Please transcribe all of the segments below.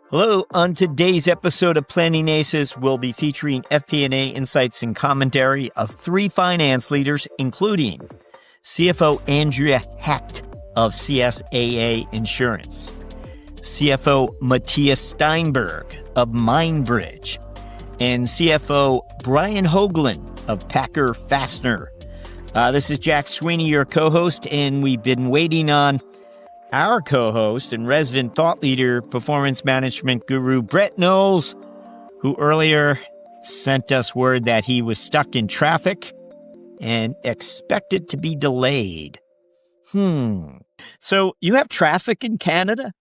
Hello. On today's episode of Planning Aces, we'll be featuring FP&A insights and commentary of three finance leaders, including CFO Andrea Hecht of CSAA Insurance, CFO Matthias Steinberg of MindBridge, and CFO Brian Hogeland of Packer Fastener. This is Jack Sweeney, your co-host, and we've been waiting on our co-host and resident thought leader, performance management guru, Brett Knowles, who earlier sent us word that he was stuck in traffic and expected to be delayed. So you have traffic in Canada?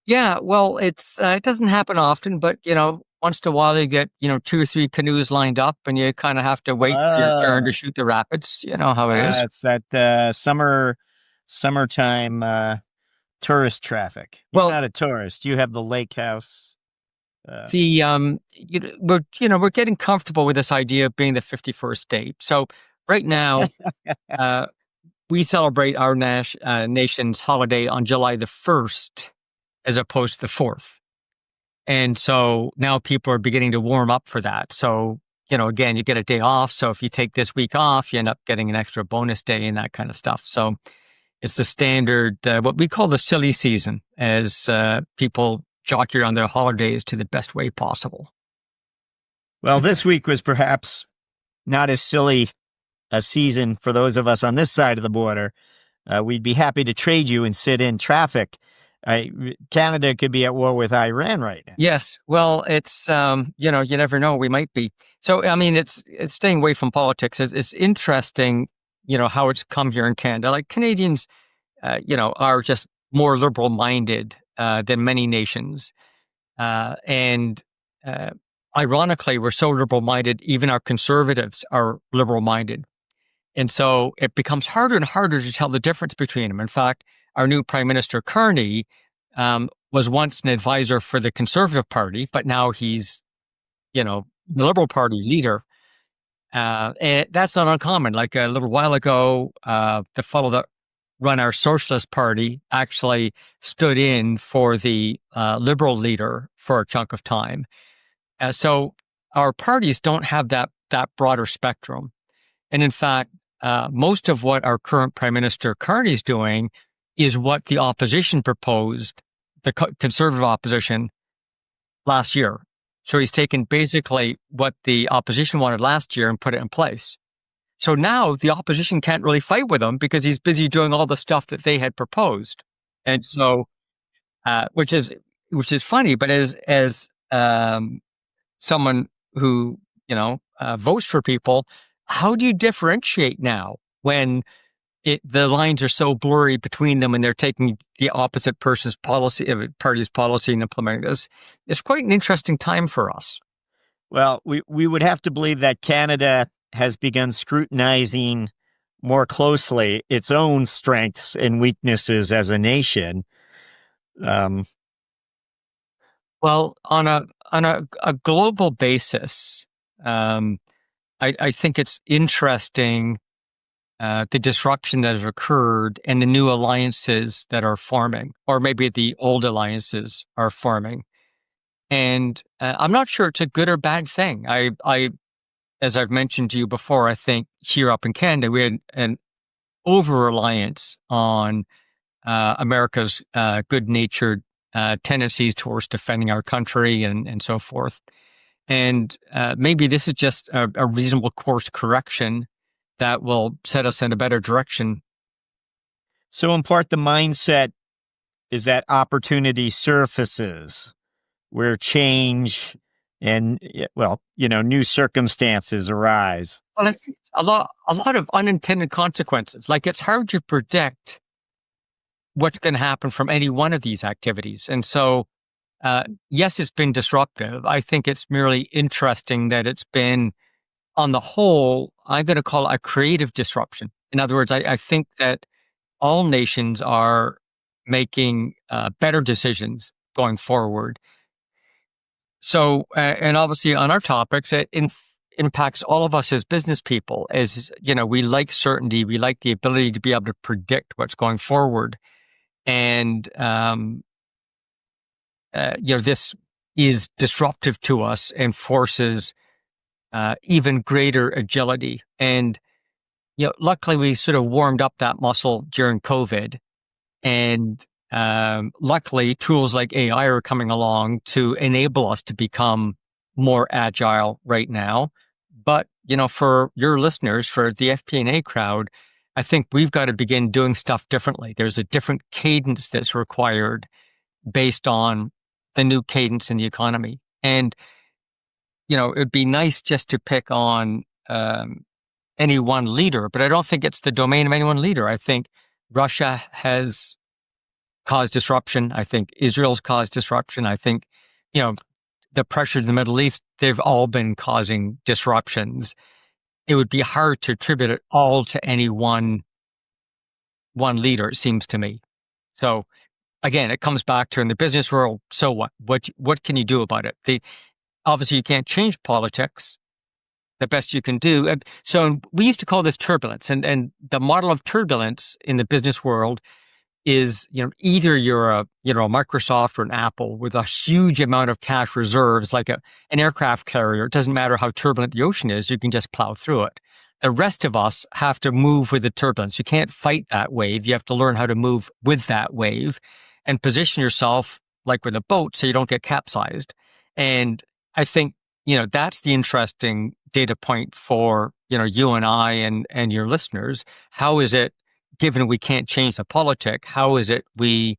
Yeah, well, it doesn't happen often, but, once in a while you get, 2 or 3 canoes lined up and you kind of have to wait for your turn to shoot the rapids. You know how it is. It's that summertime tourist traffic. You're not a tourist. You have the lake house. We're getting comfortable with this idea of being the 51st state. So right now, we celebrate our nation's holiday on July the 1st as opposed to the 4th. And so now people are beginning to warm up for that. So, again, you get a day off. So if you take this week off, you end up getting an extra bonus day and that kind of stuff. So it's the standard, what we call the silly season, as people jockey around their holidays to the best way possible. Well, this week was perhaps not as silly a season for those of us on this side of the border. We'd be happy to trade you and sit in traffic. Canada could be at war with Iran right now. Yes. Well, it's, you never know. We might be. So, I mean, it's staying away from politics. It's interesting, how it's come here in Canada. Like Canadians, are just more liberal-minded than many nations. And ironically, we're so liberal-minded, even our conservatives are liberal-minded. And so it becomes harder and harder to tell the difference between them. In fact, our new Prime Minister, Carney, was once an advisor for the Conservative Party, but now he's, the Liberal Party leader. And that's not uncommon. Like a little while ago, the fellow that run our Socialist Party actually stood in for the Liberal leader for a chunk of time. So our parties don't have that broader spectrum. And in fact, most of what our current Prime Minister Carney's doing is what the opposition proposed, the Conservative opposition, last year. So he's taken basically what the opposition wanted last year and put it in place. So now the opposition can't really fight with him because he's busy doing all the stuff that they had proposed. And so, which is funny, but as someone who, votes for people, how do you differentiate now when the lines are so blurry between them and they're taking the opposite party's policy and implementing this? It's quite an interesting time for us. Well, we would have to believe that Canada has begun scrutinizing more closely its own strengths and weaknesses as a nation. Well, on a global basis, I think it's interesting the disruption that has occurred and the new alliances that are forming, or maybe the old alliances are forming. And I'm not sure it's a good or bad thing. I as I've mentioned to you before, I think here up in Canada, we had an over-reliance on America's good-natured tendencies towards defending our country and so forth. And maybe this is just a reasonable course correction that will set us in a better direction. So in part, the mindset is that opportunity surfaces where change and, new circumstances arise. Well, I think a lot of unintended consequences. Like, it's hard to predict what's going to happen from any one of these activities. And so, yes, it's been disruptive. I think it's merely interesting that it's been, on the whole, I'm going to call it a creative disruption. In other words, I think that all nations are making better decisions going forward. So, and obviously on our topics, it impacts all of us as business people. As we like certainty, we like the ability to be able to predict what's going forward. And this is disruptive to us and forces even greater agility. And luckily we sort of warmed up that muscle during COVID, and luckily tools like AI are coming along to enable us to become more agile right now. But for your listeners, for the FP&A crowd, I think we've got to begin doing stuff differently. There's a different cadence that's required based on the new cadence in the economy. And, it'd be nice just to pick on any one leader, but I don't think it's the domain of any one leader. I think Russia has caused disruption. I think Israel's caused disruption. I think, the pressures in the Middle East, they've all been causing disruptions. It would be hard to attribute it all to any one leader, it seems to me. So again, it comes back to in the business world, so what? What can you do about it? Obviously, you can't change politics. The best you can do. So we used to call this turbulence, and the model of turbulence in the business world is, either you're a Microsoft or an Apple with a huge amount of cash reserves, like an aircraft carrier. It doesn't matter how turbulent the ocean is, you can just plow through it. The rest of us have to move with the turbulence. You can't fight that wave. You have to learn how to move with that wave and position yourself like with a boat so you don't get capsized. And I think, that's the interesting data point for, you and I and your listeners. How is it, given we can't change the politic, how is it we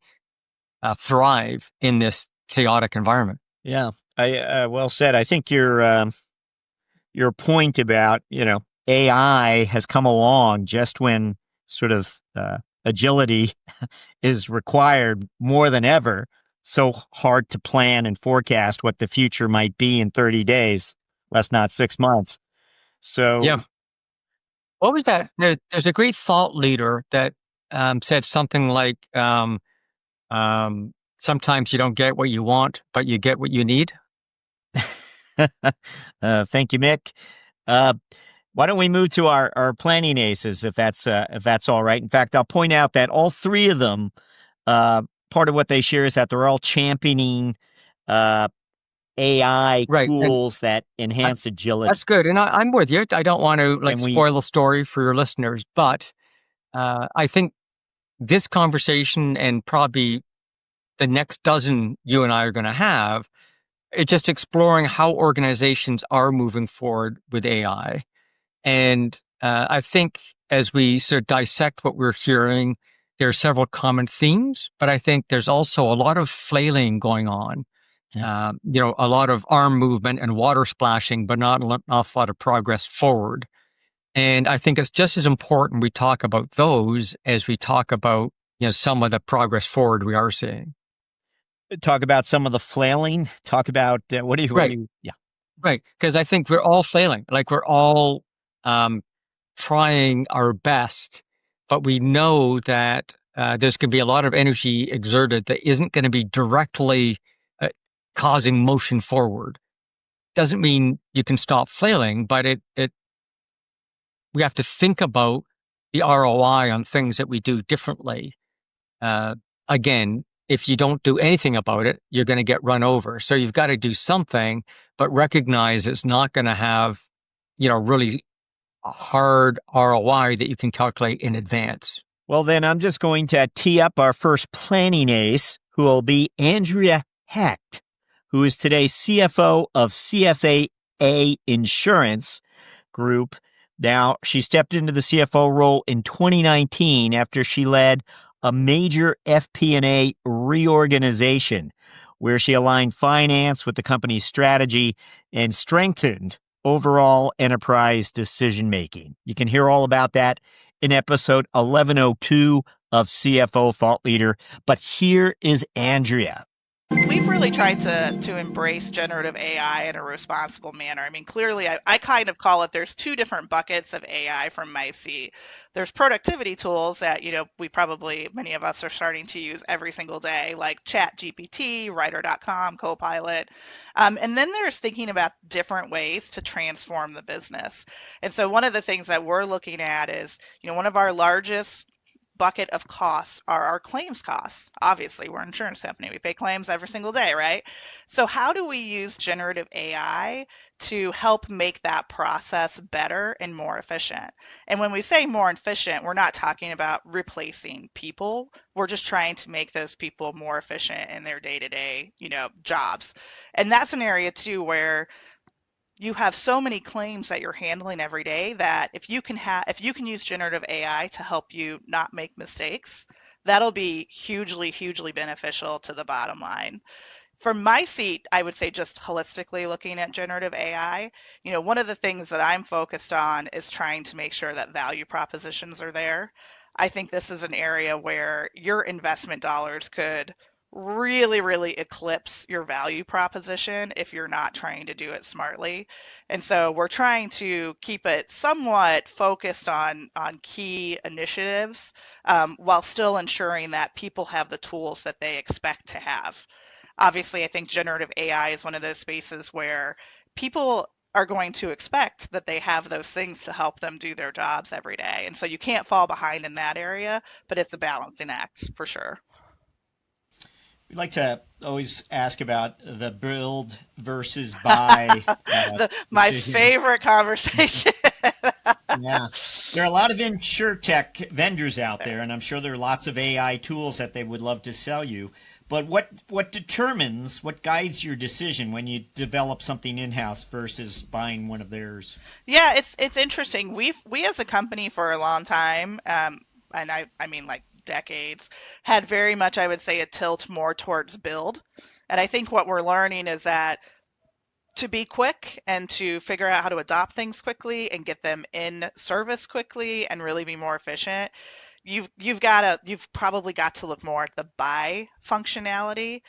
thrive in this chaotic environment? Yeah, I well said. I think your point about AI has come along just when sort of agility is required more than ever. So hard to plan and forecast what the future might be in 30 days, less not 6 months. So yeah. What was that? There's a great thought leader that said something like, sometimes you don't get what you want, but you get what you need. Thank you, Mick. Why don't we move to our planning aces, if that's all right? In fact, I'll point out that all three of them, part of what they share is that they're all championing AI right. tools that enhance agility. That's good. And I'm with you. I don't want to spoil the story for your listeners, but I think this conversation and probably the next dozen you and I are going to have, it's just exploring how organizations are moving forward with AI. And I think as we sort of dissect what we're hearing, there are several common themes, but I think there's also a lot of flailing going on. Yeah. A lot of arm movement and water splashing, but not an awful lot of progress forward. And I think it's just as important we talk about those as we talk about, some of the progress forward we are seeing. Talk about some of the flailing. Talk about what do you? Yeah. Right. Because I think we're all flailing. Like we're all trying our best, but we know that there's going to be a lot of energy exerted that isn't going to be directly causing motion forward. Doesn't mean you can stop flailing, but we have to think about the ROI on things that we do differently. Again, if you don't do anything about it, you're going to get run over. So you've got to do something, but recognize it's not going to have, really a hard ROI that you can calculate in advance. Well, then I'm just going to tee up our first planning ace, who will be Andrea Hecht, who is today's CFO of CSAA Insurance Group. Now, she stepped into the CFO role in 2019 after she led a major FP&A reorganization where she aligned finance with the company's strategy and strengthened overall enterprise decision-making. You can hear all about that in episode 1102 of CFO Thought Leader. But here is Andrea. We've really tried to embrace generative AI in a responsible manner. I mean, clearly, I kind of call it, there's two different buckets of AI from my seat. There's productivity tools that, many of us are starting to use every single day, like ChatGPT, Writer.com, Copilot. And then there's thinking about different ways to transform the business. And so one of the things that we're looking at is, one of our largest bucket of costs are our claims costs. Obviously, we're an insurance company. We pay claims every single day, right? So how do we use generative AI to help make that process better and more efficient? And when we say more efficient, we're not talking about replacing people. We're just trying to make those people more efficient in their day-to-day, jobs. And that's an area too where you have so many claims that you're handling every day that if you can use generative AI to help you not make mistakes, that'll be hugely beneficial to the bottom line. From my seat, I would say just holistically looking at generative AI, one of the things that I'm focused on is trying to make sure that value propositions are there. I think this is an area where your investment dollars could really eclipse your value proposition if you're not trying to do it smartly. And so we're trying to keep it somewhat focused on key initiatives, while still ensuring that people have the tools that they expect to have. Obviously, I think generative AI is one of those spaces where people are going to expect that they have those things to help them do their jobs every day. And so you can't fall behind in that area, but it's a balancing act for sure. We'd like to always ask about the build versus buy My decision. favorite conversation. Yeah. There are a lot of insurtech vendors out there, and I'm sure there are lots of AI tools that they would love to sell you. But what guides your decision when you develop something in-house versus buying one of theirs? Yeah, it's interesting. We as a company for a long time, and I mean like decades, had very much, I would say, a tilt more towards build. And I think what we're learning is that to be quick and to figure out how to adopt things quickly and get them in service quickly and really be more efficient, you've probably got to look more at the buy functionality,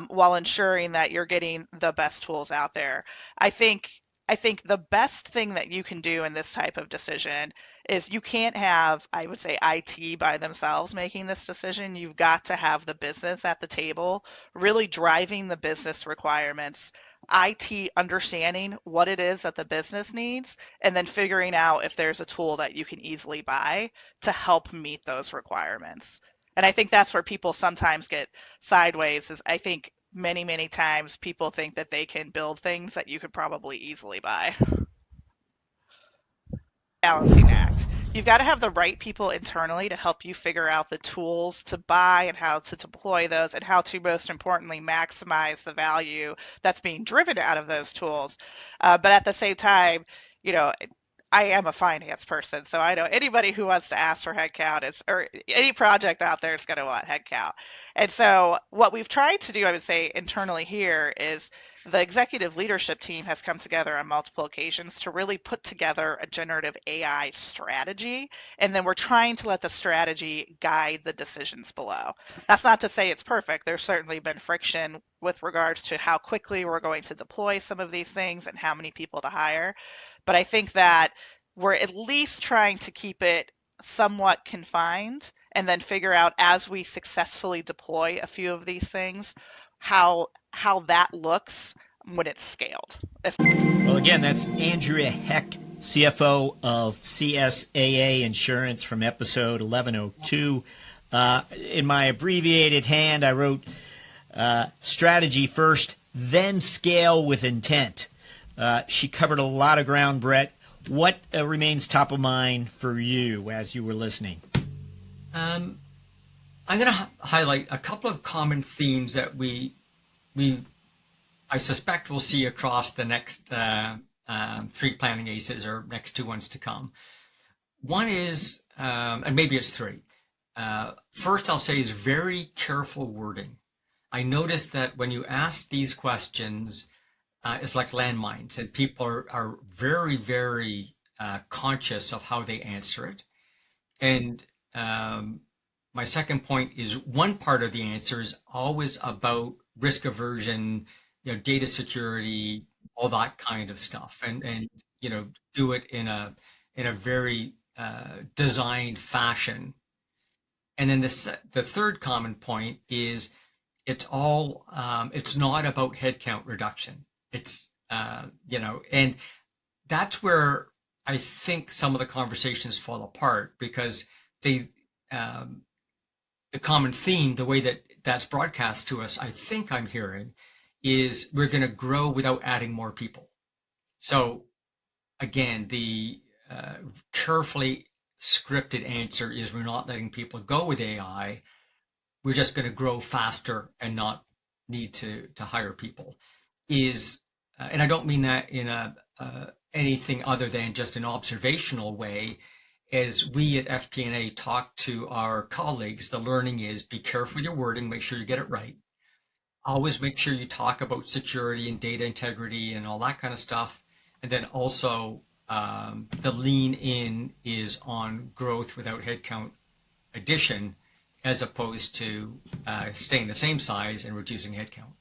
while ensuring that you're getting the best tools out there. I think the best thing that you can do in this type of decision is you can't have, I would say, IT by themselves making this decision. You've got to have the business at the table, really driving the business requirements, IT understanding what it is that the business needs, and then figuring out if there's a tool that you can easily buy to help meet those requirements. And I think that's where people sometimes get sideways is I think many times people think that they can build things that you could probably easily buy. Balancing act. You've got to have the right people internally to help you figure out the tools to buy and how to deploy those and how to, most importantly, maximize the value that's being driven out of those tools. But at the same time, you know, I am a finance person, so I know anybody who wants to ask for headcount or any project out there is going to want headcount. And so what we've tried to do, I would say, internally here is the executive leadership team has come together on multiple occasions to really put together a generative AI strategy, and then we're trying to let the strategy guide the decisions below. That's not to say it's perfect. There's certainly been friction with regards to how quickly we're going to deploy some of these things and how many people to hire. But I think that we're at least trying to keep it somewhat confined and then figure out as we successfully deploy a few of these things how that looks when it's scaled. Well, again, that's Andrea Hecht, CFO of CSAA Insurance, from episode 1102. In my abbreviated hand, I wrote strategy first, then scale with intent. She covered a lot of ground, Brett. What remains top of mind for you as you were listening? I'm going to highlight a couple of common themes that I suspect we'll see across the next 3 planning aces or next 2 ones to come. One is, and maybe it's 3. First, I'll say is very careful wording. I noticed that when you ask these questions, it's like landmines, and people are very conscious of how they answer it. And my second point is one part of the answer is always about risk aversion, data security, all that kind of stuff, and do it in a very designed fashion. And then the third common point is it's not about headcount reduction. It's and that's where I think some of the conversations fall apart, because they the common theme, the way that that's broadcast to us, I think I'm hearing, is we're going to grow without adding more people. So again, the carefully scripted answer is we're not letting people go with AI. We're just going to grow faster and not need to hire people. And I don't mean that in anything other than just an observational way. As we at FP&A talk to our colleagues, the learning is be careful with your wording, make sure you get it right. Always make sure you talk about security and data integrity and all that kind of stuff. And then also the lean in is on growth without headcount addition, as opposed to staying the same size and reducing headcount.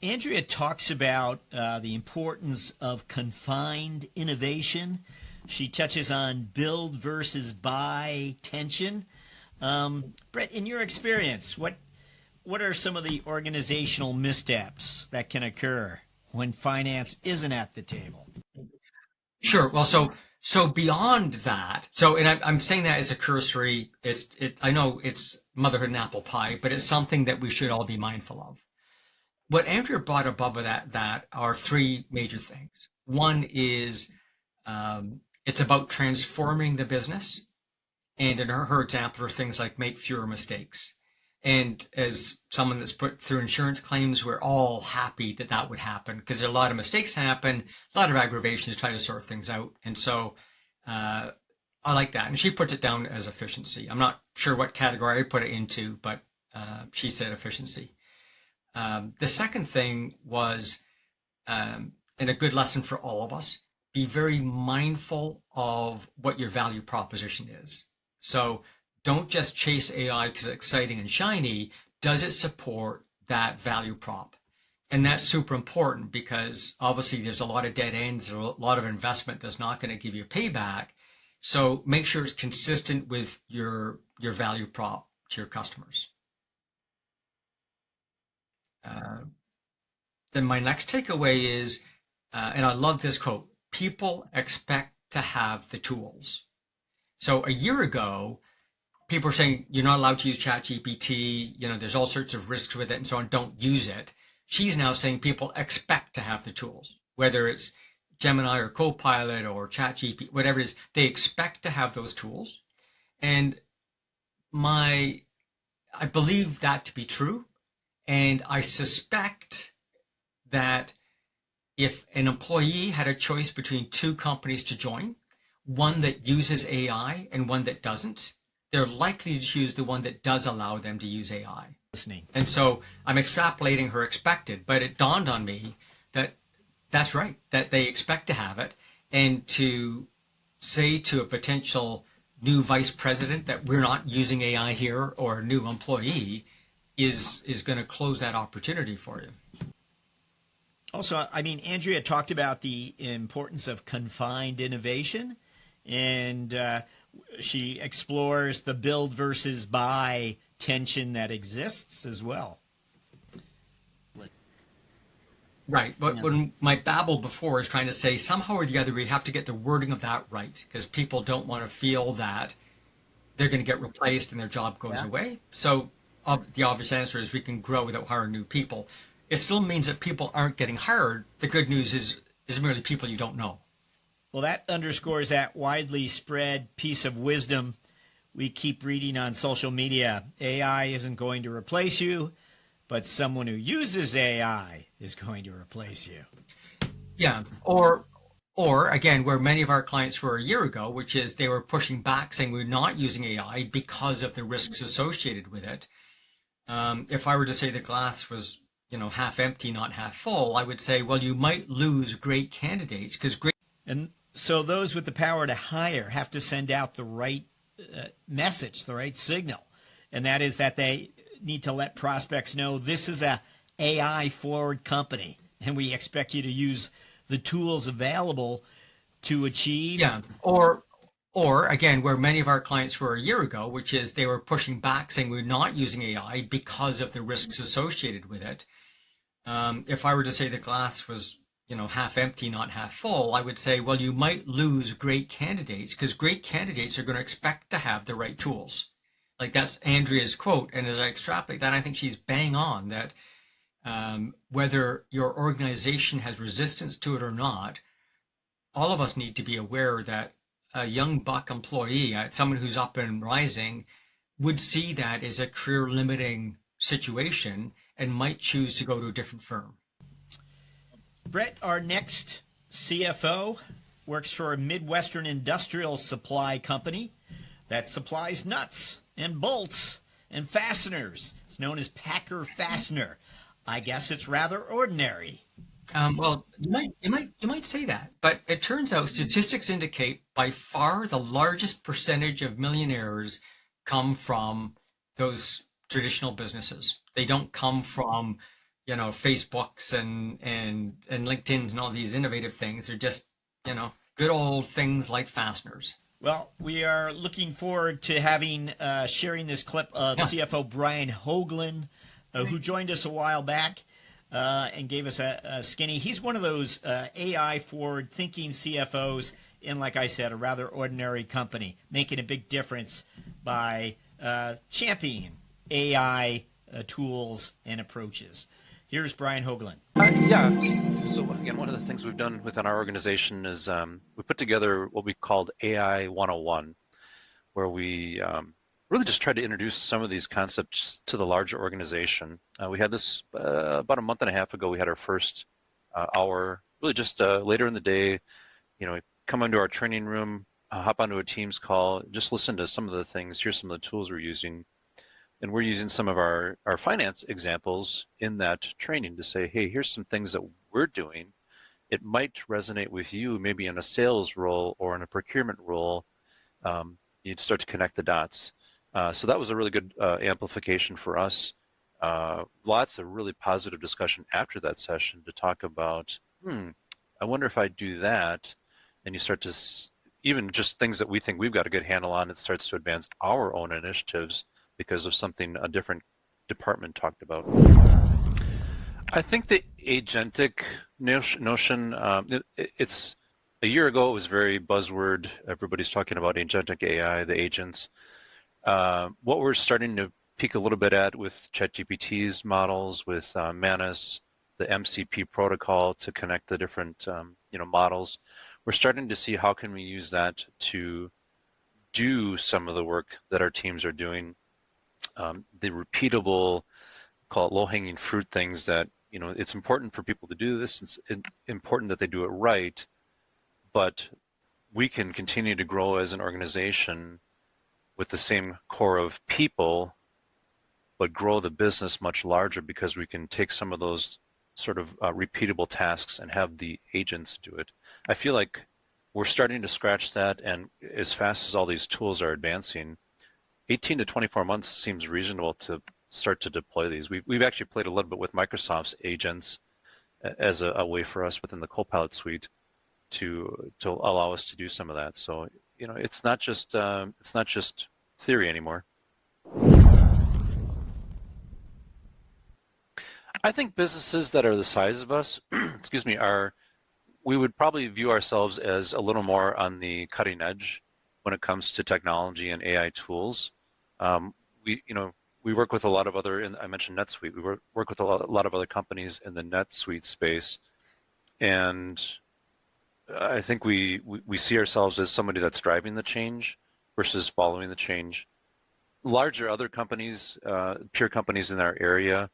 Andrea talks about the importance of confined innovation. She touches on build versus buy tension. Brett, in your experience, what are some of the organizational missteps that can occur when finance isn't at the table? Sure. Well, so beyond that, and I'm saying that as a cursory. I know it's motherhood and apple pie, but it's something that we should all be mindful of. What Andrea brought above that are three major things. One is it's about transforming the business, and in her example are things like make fewer mistakes. And as someone that's put through insurance claims, we're all happy that that would happen because a lot of mistakes happen, a lot of aggravations, trying to sort things out. And so I like that. And she puts it down as efficiency. I'm not sure what category I put it into, but she said efficiency. The second thing was, and a good lesson for all of us, be very mindful of what your value proposition is. So don't just chase AI because it's exciting and shiny. Does it support that value prop? And that's super important because obviously there's a lot of dead ends, a lot of investment that's not going to give you payback. So make sure it's consistent with your value prop to your customers. Then my next takeaway is, and I love this quote, people expect to have the tools. So a year ago, people were saying, you're not allowed to use ChatGPT, there's all sorts of risks with it and so on, don't use it. She's now saying people expect to have the tools, whether it's Gemini or Copilot or ChatGPT, whatever it is, they expect to have those tools. And I believe that to be true. And I suspect that if an employee had a choice between two companies to join, one that uses AI and one that doesn't, they're likely to choose the one that does allow them to use AI. Listening. And so I'm extrapolating her expected, but it dawned on me that that's right, that they expect to have it. And to say to a potential new vice president that we're not using AI here, or a new employee, is going to close that opportunity for you. Also, Andrea talked about the importance of confined innovation, and she explores the build versus buy tension that exists as well. Right, but when my babble before is trying to say somehow or the other we have to get the wording of that right, because people don't want to feel that they're going to get replaced and their job goes away. So the obvious answer is we can grow without hiring new people. It still means that people aren't getting hired. The good news is merely people you don't know. Well, that underscores that widely spread piece of wisdom we keep reading on social media. AI isn't going to replace you, but someone who uses AI is going to replace you. Yeah, or again, where many of our clients were a year ago, which is they were pushing back saying we're not using AI because of the risks associated with it. If I were to say the glass was, half empty, not half full, I would say, well, you might lose great candidates because And so those with the power to hire have to send out the right message, the right signal. And that is that they need to let prospects know this is a AI forward company and we expect you to use the tools available to achieve. Yeah. Or again, where many of our clients were a year ago, which is they were pushing back saying we're not using AI because of the risks associated with it. If I were to say the glass was, half empty, not half full, I would say, well, you might lose great candidates because great candidates are going to expect to have the right tools. Like that's Andrea's quote. And as I extrapolate that, I think she's bang on that whether your organization has resistance to it or not, all of us need to be aware that a young buck employee, someone who's up and rising, would see that as a career limiting situation and might choose to go to a different firm. Brett, our next CFO, works for a Midwestern industrial supply company that supplies nuts and bolts and fasteners. It's known as Packer Fastener. I guess it's rather ordinary. Well, you might say that, but it turns out statistics indicate by far the largest percentage of millionaires come from those traditional businesses. They don't come from, Facebooks and LinkedIn's and all these innovative things. They're just, good old things like fasteners. Well, we are looking forward to sharing this clip of CFO Brian Hogeland, who joined us a while back and gave us a skinny. He's one of those AI forward-thinking CFOs in, like I said, a rather ordinary company, making a big difference by championing AI tools and approaches. Here's Brian Hogeland. Yeah. So again, one of the things we've done within our organization is we put together what we called AI 101, where we really just tried to introduce some of these concepts to the larger organization. We had this about a month and a half ago. We had our first hour, really just later in the day, come into our training room, hop onto a Teams call, just listen to some of the things, here's some of the tools we're using. And we're using some of our finance examples in that training to say, hey, here's some things that we're doing. It might resonate with you, maybe in a sales role or in a procurement role. You'd start to connect the dots. So that was a really good amplification for us. Lots of really positive discussion after that session to talk about, I wonder if I do that. And you start to, even just things that we think we've got a good handle on, it starts to advance our own initiatives because of something a different department talked about. I think the agentic notion, it's a year ago, it was very buzzword. Everybody's talking about agentic AI, the agents. What we're starting to peek a little bit at with ChatGPT's models, with Manus, the MCP protocol to connect the different models, we're starting to see how can we use that to do some of the work that our teams are doing. The repeatable, call it low-hanging fruit things that, it's important for people to do this. It's important that they do it right, but we can continue to grow as an organization with the same core of people, but grow the business much larger because we can take some of those sort of repeatable tasks and have the agents do it. I feel like we're starting to scratch that, and as fast as all these tools are advancing, 18 to 24 months seems reasonable to start to deploy these. We've actually played a little bit with Microsoft's agents as a way for us within the Copilot suite to allow us to do some of that. So it's not just theory anymore. I think businesses that are the size of us, excuse me, we would probably view ourselves as a little more on the cutting edge when it comes to technology and AI tools. We work with a lot of other, I mentioned NetSuite, we work with a lot of other companies in the NetSuite space. And I think we see ourselves as somebody that's driving the change versus following the change. Larger other companies, peer companies in our area,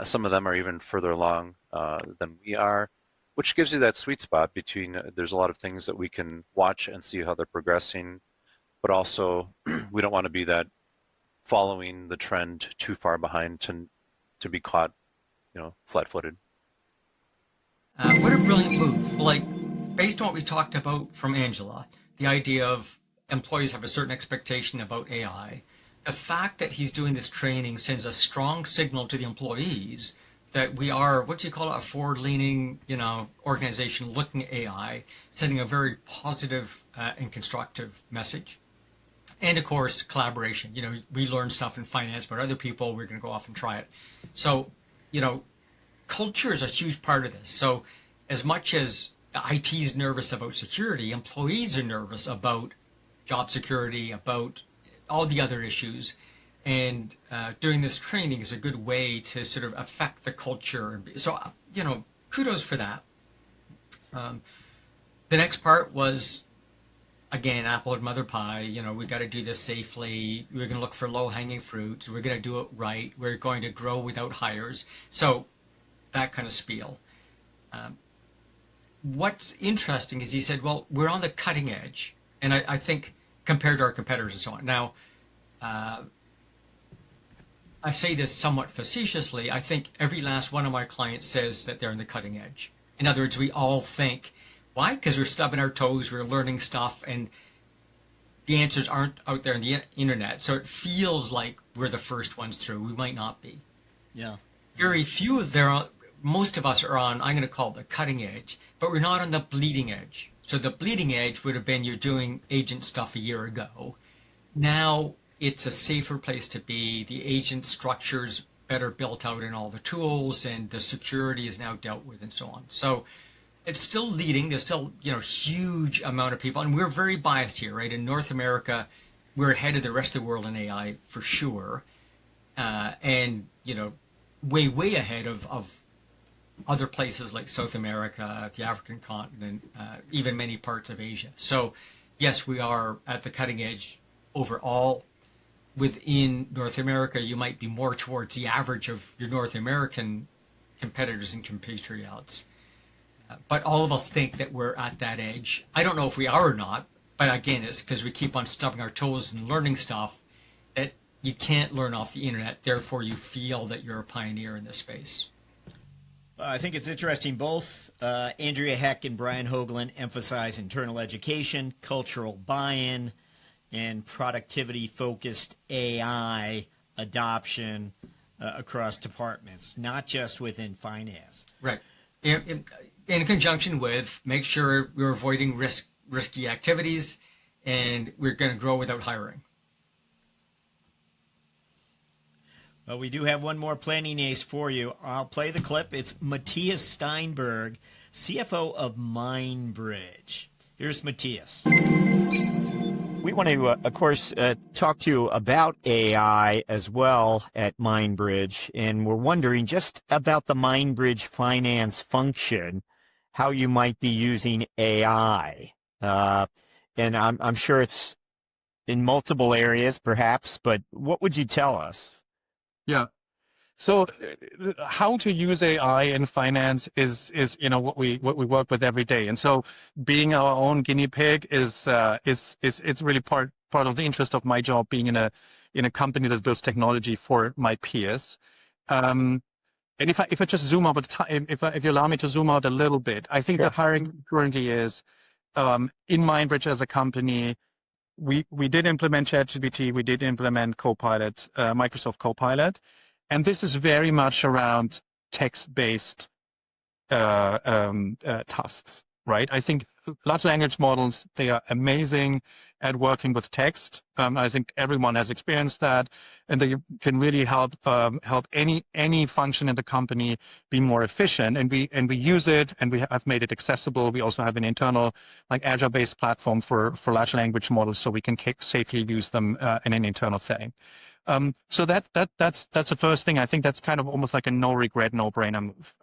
some of them are even further along than we are, which gives you that sweet spot between, there's a lot of things that we can watch and see how they're progressing, but also we don't want to be that following the trend too far behind to be caught, flat-footed. What a brilliant move. Like, based on what we talked about from Angela, the idea of employees have a certain expectation about AI, the fact that he's doing this training sends a strong signal to the employees that we are, what do you call it, a forward-leaning, organization looking at AI, sending a very positive and constructive message. And of course, collaboration. We learn stuff in finance, but other people, we're going to go off and try it. So, culture is a huge part of this. So as much as IT is nervous about security, employees are nervous about job security, about all the other issues. And doing this training is a good way to sort of affect the culture. So, kudos for that. The next part was, again, apple and mother pie. We got to do this safely. We're going to look for low-hanging fruit. We're going to do it right. We're going to grow without hires. So that kind of spiel. What's interesting is he said, well, we're on the cutting edge. And I think compared to our competitors and so on. Now, I say this somewhat facetiously. I think every last one of my clients says that they're on the cutting edge. In other words, we all think, why? Because we're stubbing our toes, we're learning stuff, and the answers aren't out there on the internet. So it feels like we're the first ones through. We might not be. Yeah. Very few most of us are on, I'm going to call it the cutting edge, but we're not on the bleeding edge. So the bleeding edge would have been you're doing agent stuff a year ago. Now it's a safer place to be. The agent structure's better built out in all the tools, and the security is now dealt with and so on. So it's still leading. There's still, huge amount of people, and we're very biased here, right? In North America, we're ahead of the rest of the world in AI for sure. And, way, way ahead of other places like South America, the African continent, even many parts of Asia. So yes, we are at the cutting edge overall. Within North America, you might be more towards the average of your North American competitors and compatriots. But all of us think that we're at that edge. I don't know if we are or not, but again, it's because we keep on stubbing our toes and learning stuff that you can't learn off the internet. Therefore, you feel that you're a pioneer in this space. I think it's interesting. Both Andrea Hecht and Brian Hogeland emphasize internal education, cultural buy-in, and productivity-focused AI adoption across departments, not just within finance. Right. In conjunction with, make sure we're avoiding risky activities, and we're going to grow without hiring. Well, we do have one more planning ace for you. I'll play the clip. It's Matthias Steinberg, CFO of MindBridge. Here's Matthias. We want to, of course, talk to you about AI as well at MindBridge, and we're wondering just about the MindBridge finance function, how you might be using AI. And I'm sure it's in multiple areas, perhaps, but what would you tell us? Yeah. So how to use AI in finance is what we work with every day. And so being our own guinea pig is it's really part of the interest of my job, being in a company that builds technology for my peers. And if I just zoom out, if you allow me to zoom out a little bit, I think Sure. the hiring currently is in MindBridge as a company. We did implement ChatGPT, we did implement Copilot, Microsoft Copilot, and this is very much around text-based tasks, right? I think large language models, they are amazing at working with text. I think everyone has experienced that, and they can really help any function in the company be more efficient. And we use it, and we have made it accessible. We also have an internal, like Azure-based platform for large language models, so we can safely use them in an internal setting. So that's the first thing. I think that's kind of almost like a no regret, no brainer move.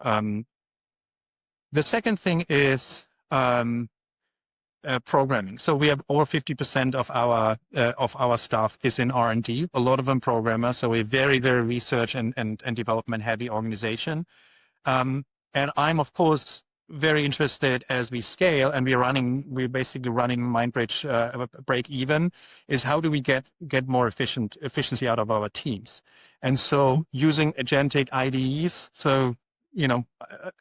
The second thing is programming. So we have over 50% of our staff is in R&D. A lot of them programmers. So we're very, very research and development heavy organization. And I'm of course very interested as we scale, and we're basically running MindBridge break even, is how do we get more efficiency out of our teams. And so using agentic IDEs, so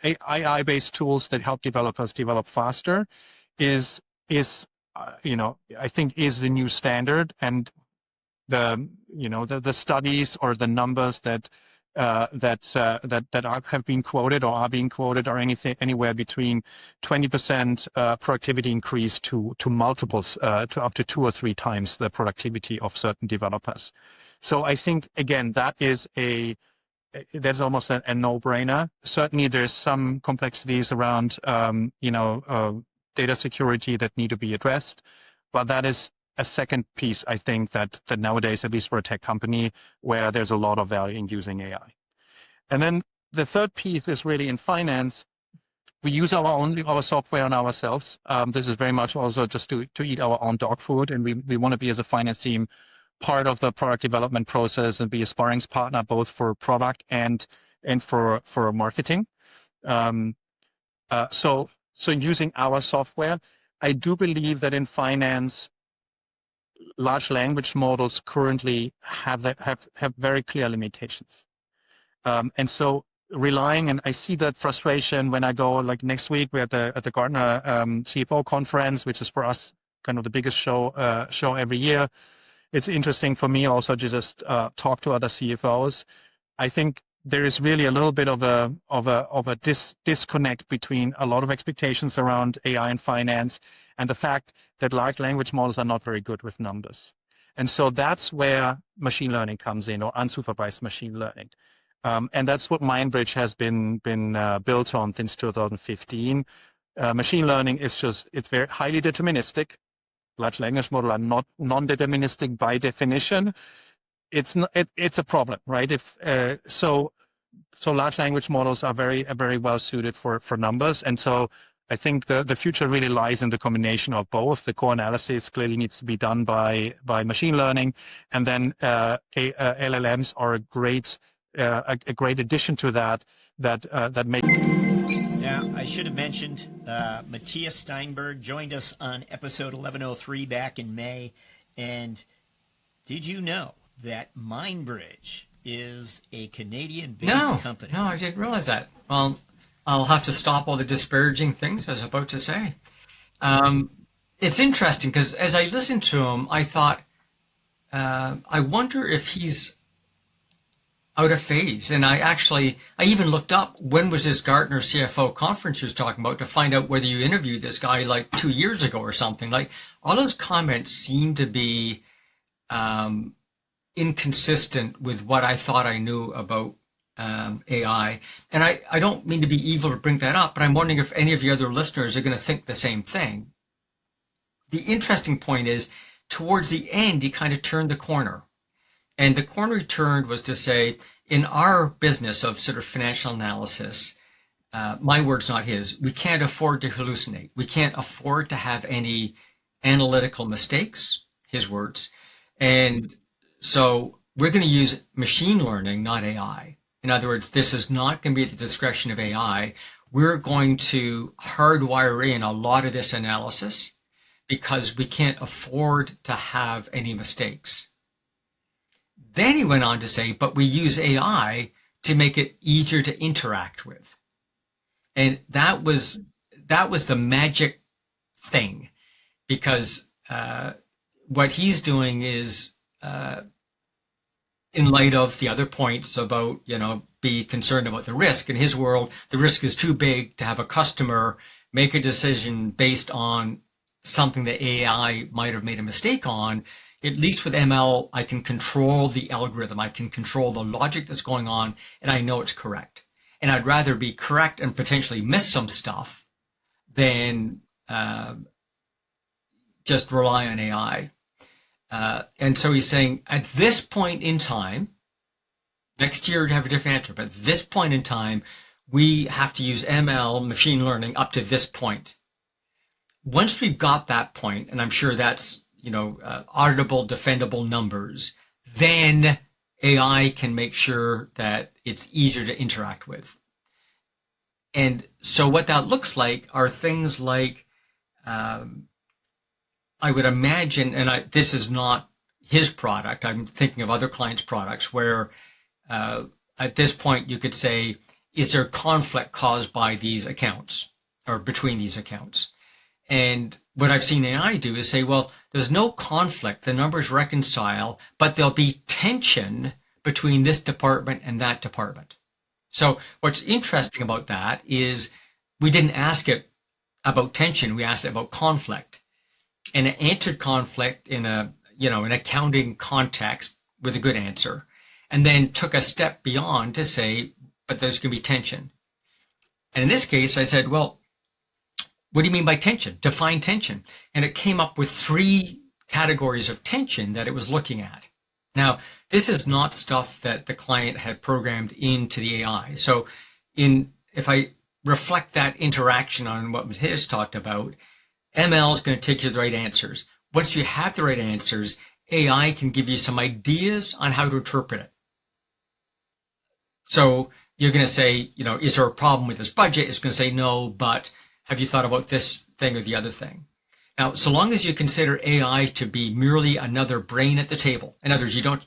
AI-based tools that help developers develop faster is I think is the new standard. And the studies or the numbers that have been quoted or are being quoted are anywhere between 20% productivity increase to multiples to up to 2 or 3 times the productivity of certain developers. So I think again that's almost a no-brainer. Certainly, there's some complexities around data security that need to be addressed, but that is a second piece, I think, that nowadays, at least for a tech company, where there's a lot of value in using AI. And then the third piece is really in finance. We use our software on ourselves. This is very much also just to eat our own dog food, and we want to be, as a finance team, part of the product development process and be a sparrings partner both for product and for marketing. So using our software, I do believe that in finance, large language models currently have very clear limitations. And so relying, and I see that frustration when I go, like next week, we're at the Gartner CFO conference, which is for us kind of the biggest show every year. It's interesting for me also to just talk to other CFOs. I think there is really a little bit of a disconnect between a lot of expectations around AI and finance and the fact that large language models are not very good with numbers. And so that's where machine learning comes in, or unsupervised machine learning. And that's what MindBridge has been built on since 2015. Machine learning is it's very highly deterministic. Large language models are not non-deterministic by definition. It's a problem, right? So large language models are very well suited for numbers, and so I think the future really lies in the combination of both. The core analysis clearly needs to be done by machine learning, and then LLMs are a great addition to that make. Now, I should have mentioned Matthias Steinberg joined us on episode 1103 back in May. And did you know that MindBridge is a Canadian-based company? No, I didn't realize that. Well, I'll have to stop all the disparaging things I was about to say. It's interesting because as I listened to him, I thought, I wonder if he's out of phase. And I even looked up when was this Gartner CFO conference he was talking about to find out whether you interviewed this guy like 2 years ago or something. Like, all those comments seem to be inconsistent with what I thought I knew about AI. And I don't mean to be evil to bring that up, but I'm wondering if any of your other listeners are going to think the same thing. The interesting point is, towards the end, he kind of turned the corner. And the corner he turned was to say, in our business of sort of financial analysis, my words, not his, we can't afford to hallucinate. We can't afford to have any analytical mistakes, his words. And so we're going to use machine learning, not AI. In other words, this is not going to be at the discretion of AI. We're going to hardwire in a lot of this analysis because we can't afford to have any mistakes. Then he went on to say, but we use AI to make it easier to interact with. And that was the magic thing, because what he's doing is, in light of the other points about, be concerned about the risk. In his world, the risk is too big to have a customer make a decision based on something that AI might have made a mistake on. At least with ML, I can control the algorithm. I can control the logic that's going on, and I know it's correct. And I'd rather be correct and potentially miss some stuff than just rely on AI. And so he's saying, at this point in time, next year to have a different answer, but at this point in time, we have to use ML, machine learning, up to this point. Once we've got that point, and I'm sure that's auditable, defendable numbers, then AI can make sure that it's easier to interact with. And so what that looks like are things like, I would imagine, and this is not his product, I'm thinking of other clients' products, where at this point you could say, is there conflict caused by these accounts or between these accounts? And what I've seen AI do is say, well, there's no conflict, the numbers reconcile, but there'll be tension between this department and that department. So what's interesting about that is we didn't ask it about tension, we asked it about conflict. And it answered conflict in an accounting context with a good answer, and then took a step beyond to say, but there's going to be tension. And in this case, I said, well, what do you mean by tension? Define tension. And it came up with 3 categories of tension that it was looking at. Now, this is not stuff that the client had programmed into the AI. So if I reflect that interaction on what Matthias talked about, ML is going to take you to the right answers. Once you have the right answers, AI can give you some ideas on how to interpret it. So you're going to say, is there a problem with this budget? It's going to say no, but have you thought about this thing or the other thing? Now, so long as you consider AI to be merely another brain at the table, in other words, you don't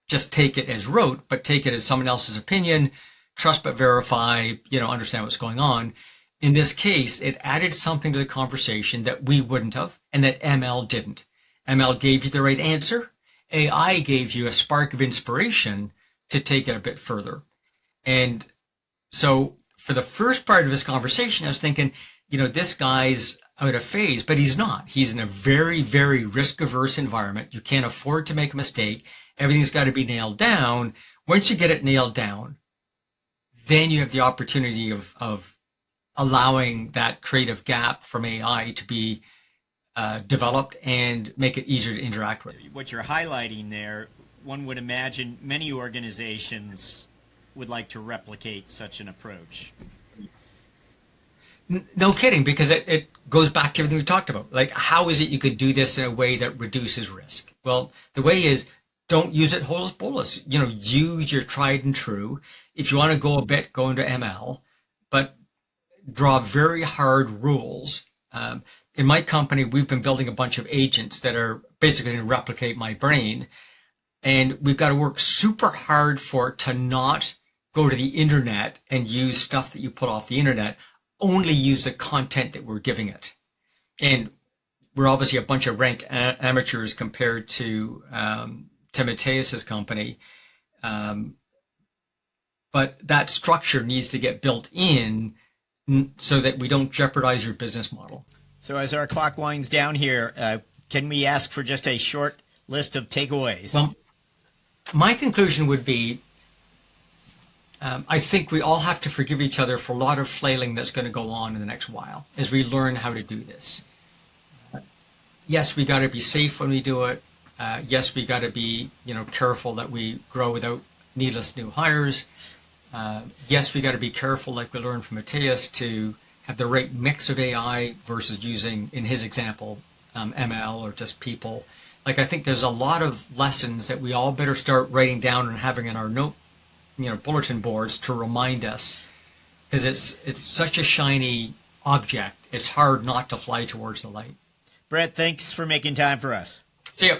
just take it as rote, but take it as someone else's opinion, trust but verify, understand what's going on. In this case, it added something to the conversation that we wouldn't have and that ML didn't. ML gave you the right answer. AI gave you a spark of inspiration to take it a bit further. And so for the first part of this conversation, I was thinking, this guy's out of phase, but he's not. He's in a very, very risk-averse environment. You can't afford to make a mistake. Everything's got to be nailed down. Once you get it nailed down, then you have the opportunity of allowing that creative gap from AI to be developed and make it easier to interact with. What you're highlighting there, one would imagine many organizations would like to replicate such an approach. No kidding, because it goes back to everything we talked about. Like, how is it you could do this in a way that reduces risk? Well, the way is, don't use it holus bolus. Use your tried and true. If you want to go a bit, go into ML, but draw very hard rules. In my company, we've been building a bunch of agents that are basically going to replicate my brain. And we've got to work super hard for it to not go to the internet and use stuff that you put off the internet, only use the content that we're giving it. And we're obviously a bunch of rank amateurs compared to Matthias's company. But that structure needs to get built in so that we don't jeopardize your business model. So as our clock winds down here, can we ask for just a short list of takeaways? Well, my conclusion would be, I think we all have to forgive each other for a lot of flailing that's going to go on in the next while as we learn how to do this. Yes, we got to be safe when we do it. Yes, we got to be, careful that we grow without needless new hires. Yes, we got to be careful, like we learned from Matthias, to have the right mix of AI versus using, in his example, ML or just people. Like, I think there's a lot of lessons that we all better start writing down and having in our bulletin boards to remind us, because it's such a shiny object. It's hard not to fly towards the light. Brett, thanks for making time for us. See you.